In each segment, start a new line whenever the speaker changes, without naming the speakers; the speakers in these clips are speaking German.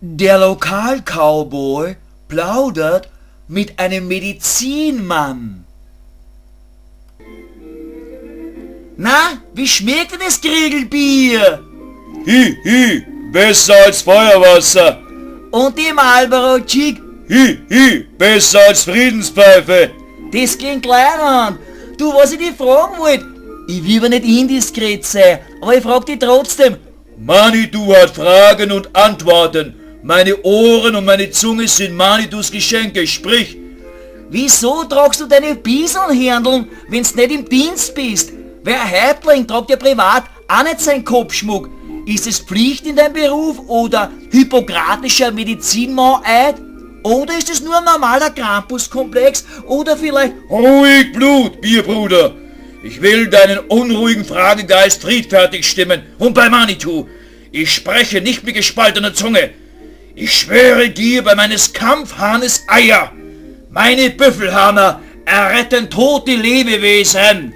Der Lokal-Cowboy plaudert mit einem Medizinmann. Na, wie schmeckt denn das Kriegelbier?
Hi, besser als Feuerwasser.
Und die Marlboro Chick?
Hi, besser als Friedenspfeife.
Das klingt leibend. Du, was ich dich fragen wollte, ich will aber nicht indiskret sein, aber ich frag dich trotzdem.
Manitou hat Fragen und Antworten. Meine Ohren und meine Zunge sind Manitous Geschenke, sprich.
Wieso tragst du deine Bieselhirndeln, wenn's nicht im Dienst bist? Wer Häuptling tragt ja privat auch nicht seinen Kopfschmuck. Ist es Pflicht in deinem Beruf oder hippokratischer Medizinmann-Eid? Oder ist es nur ein normaler Krampuskomplex oder vielleicht...
Ruhig Blut, Bierbruder. Ich will deinen unruhigen Fragegeist friedfertig stimmen. Und bei Manitou, ich spreche nicht mit gespaltener Zunge. Ich schwöre dir bei meines Kampfhahnes Eier. Meine Büffelhörner erretten tote Lebewesen.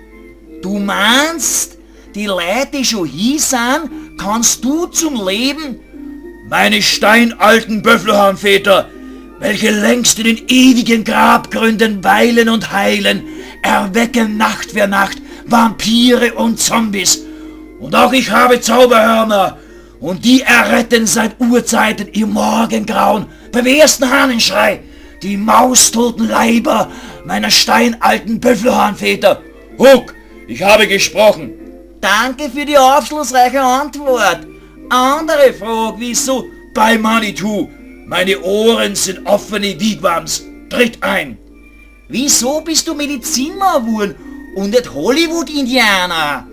Du meinst, die Leute, die schon hier sind, kannst du zum Leben?
Meine steinalten Büffelhornväter, welche längst in den ewigen Grabgründen weilen und heilen, erwecken Nacht für Nacht Vampire und Zombies. Und auch ich habe Zauberhörner, und die erretten seit Urzeiten im Morgengrauen beim ersten Hahnenschrei die maustoten Leiber meiner steinalten Büffelhornväter. Huck, ich habe gesprochen.
Danke für die aufschlussreiche Antwort. Andere Frage, wieso?
Bei Manitou, meine Ohren sind offene Wigwams. Tritt ein.
Wieso bist du Medizinmann geworden und nicht Hollywood-Indianer?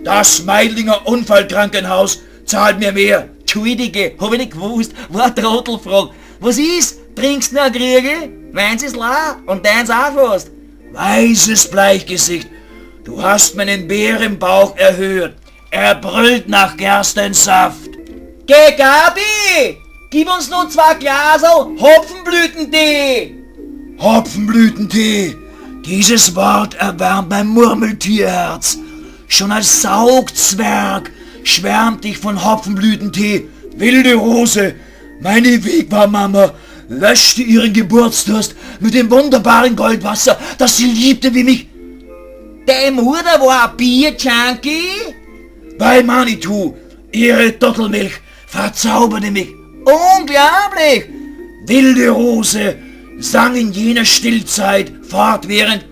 Das Meidlinger Unfallkrankenhaus zahlt mir mehr.
Entschuldige, hab ich nicht gewusst, war eine Trottelfrage. Was ist? Trinkst du noch Kriegel? Meins ist leer und deins auch fast.
Weißes Bleichgesicht, du hast meinen Bärenbauch erhöht. Er brüllt nach Gerstensaft.
Geh, Gabi! Gib uns nur 2 Glasel Hopfenblütentee!
Hopfenblütentee, dieses Wort erwärmt mein Murmeltierherz. Schon als Saugzwerg schwärmt ich von Hopfenblütentee. Wilde Rose, meine Wigwammama, löschte ihren Geburtsdurst mit dem wunderbaren Goldwasser, das sie liebte wie mich.
Deine Mutter war ein Bier-Junkie?
Bei Manitou, ihre Dottelmilch verzauberte mich.
Unglaublich!
Wilde Rose sang in jener Stillzeit fortwährend: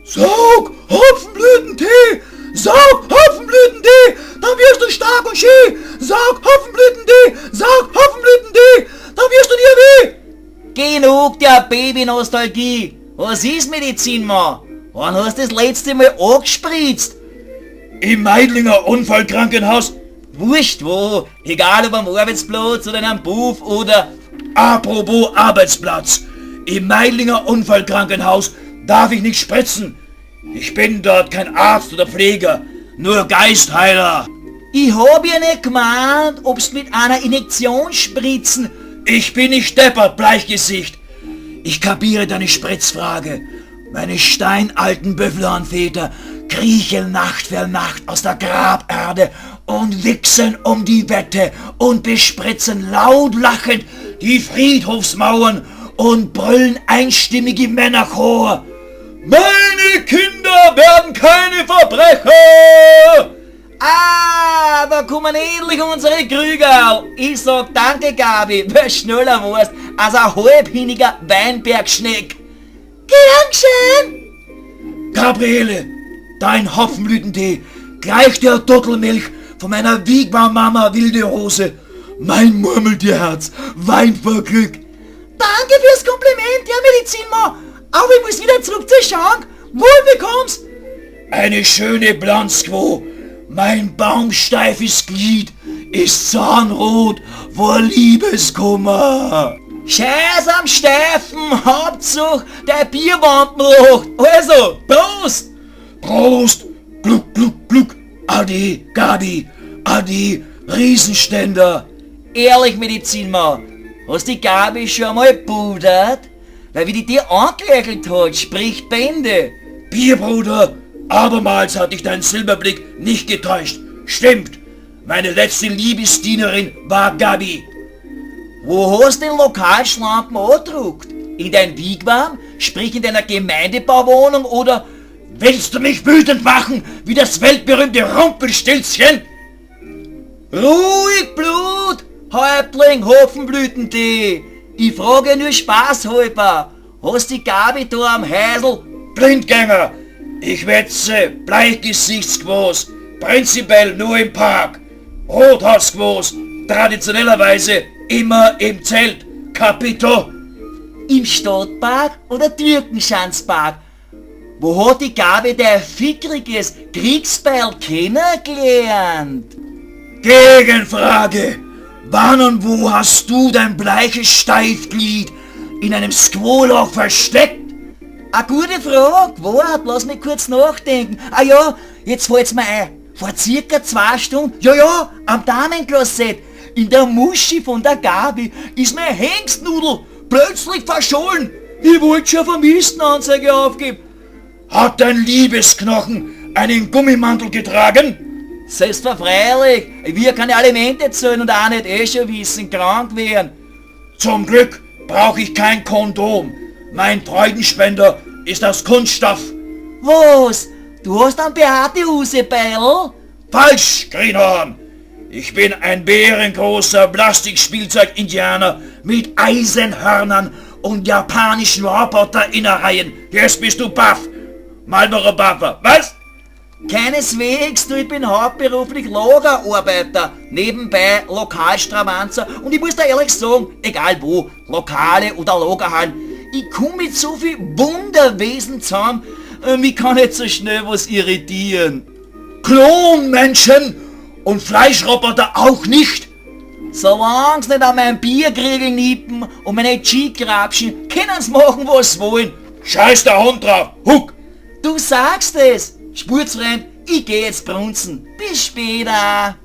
Saug Hopfenblütentee, saug Hopfenblütentee, dann wirst du stark und schön. Saug Hopfenblütentee, saug Hopfenblütentee, dann wirst du nie weh.
Genug der Baby-Nostalgie. Was ist Medizinmann? Wann hast du das letzte Mal angespritzt?
Im Meidlinger Unfallkrankenhaus.
Wurscht wo, egal ob am Arbeitsplatz oder in einem Puff oder...
Apropos Arbeitsplatz. Im Meidlinger Unfallkrankenhaus darf ich nicht spritzen. Ich bin dort kein Arzt oder Pfleger, nur Geistheiler.
Ich hab ja nicht gemeint, ob's mit einer Injektion spritzen.
Ich bin nicht deppert, Bleichgesicht. Ich kapiere deine Spritzfrage. Meine steinalten Büffelhornväter kriechen Nacht für Nacht aus der Graberde und wichsen um die Wette und bespritzen laut lachend die Friedhofsmauern und brüllen einstimmig im Männerchor: Meine Kinder werden keine Verbrecher!
Ah, da kommen endlich unsere Krüger. Ich sag danke, Gabi, weil schneller warst als ein halbhinniger Weinbergschneck. Gern geschehen!
Gabriele, dein Hopfenblütentee gleicht der Dottelmilch von meiner Wigwammama Wilde Rose. Mein Murmeltierherz weint vor Glück.
Danke fürs Kompliment, ja Medizinmann. Aber ich muss wieder zurück zur Schank. Wohl bekommst.
Eine schöne Blanzquo. Mein baumsteifes Glied ist zahnrot vor Liebeskummer.
Scheiß am Steifen, Hauptsache der Bierwand macht. Also, Prost!
Prost! Gluck, gluck, gluck! Ade, Gabi! Ade, Riesenständer!
Ehrlich, Medizinmann, hast die Gabi schon mal pudert? Weil wie die dir angelächelt hat, spricht Bände.
Bierbruder, abermals hat dich dein Silberblick nicht getäuscht. Stimmt, meine letzte Liebesdienerin war Gabi.
Wo hast den Lokalschlampen angedruckt? In dein Wigwam? Sprich in deiner Gemeindebauwohnung oder...
Willst du mich wütend machen, wie das weltberühmte Rumpelstilzchen?
Ruhig, Blut! Häuptling, Hopfenblütentee! Ich frage nur spaßhalber. Hast die Gabi da am Häusl?
Blindgänger! Ich wetze, Bleichgesichtsquos, prinzipiell nur im Park. Rothausquos, traditionellerweise immer im Zelt. Capito?
Im Stadtpark oder Türkenschanzpark? Wo hat die Gabi der fickriges Kriegsbeil kennengelernt?
Gegenfrage! Wann und wo hast du dein bleiches Steifglied in einem Squoloch versteckt?
A gute Frage, wart, lass mich kurz nachdenken. Ah ja, jetzt fällt's mir ein. Vor circa 2 Stunden, ja, am Damenklosett, in der Muschi von der Gabi, ist mein Hengstnudel plötzlich verschollen. Ich wollte schon Vermisstenanzeige aufgeben.
Hat dein Liebesknochen einen Gummimantel getragen?
Selbstverfreilich, wir kann ja Alimente zahlen und auch nicht schon wissen, krank werden.
Zum Glück brauche ich kein Kondom. Mein Freudenspender ist aus Kunststoff.
Was? Du hast einen Beate-Usebeil?
Falsch, Greenhorn! Ich bin ein bärengroßer Plastikspielzeug-Indianer mit Eisenhörnern und japanischen Roboter-Innereien. Jetzt bist du baff. Marlboro Buffer, was?
Keineswegs, ich bin hauptberuflich Lagerarbeiter, nebenbei Lokalstravanzer und ich muss dir ehrlich sagen, egal wo, Lokale oder Lagerhallen, ich komme mit so viel Wunderwesen zusammen, mich kann nicht so schnell was irritieren.
Klonmenschen und Fleischroboter auch nicht?
Solange sie nicht an meinem Bierkriegel nippen und meine Cheek-Grabschen, können sie machen, was sie wollen.
Scheiß der Hund drauf, Huck!
Du sagst es! Spurzfreund, ich geh jetzt brunzen. Bis später!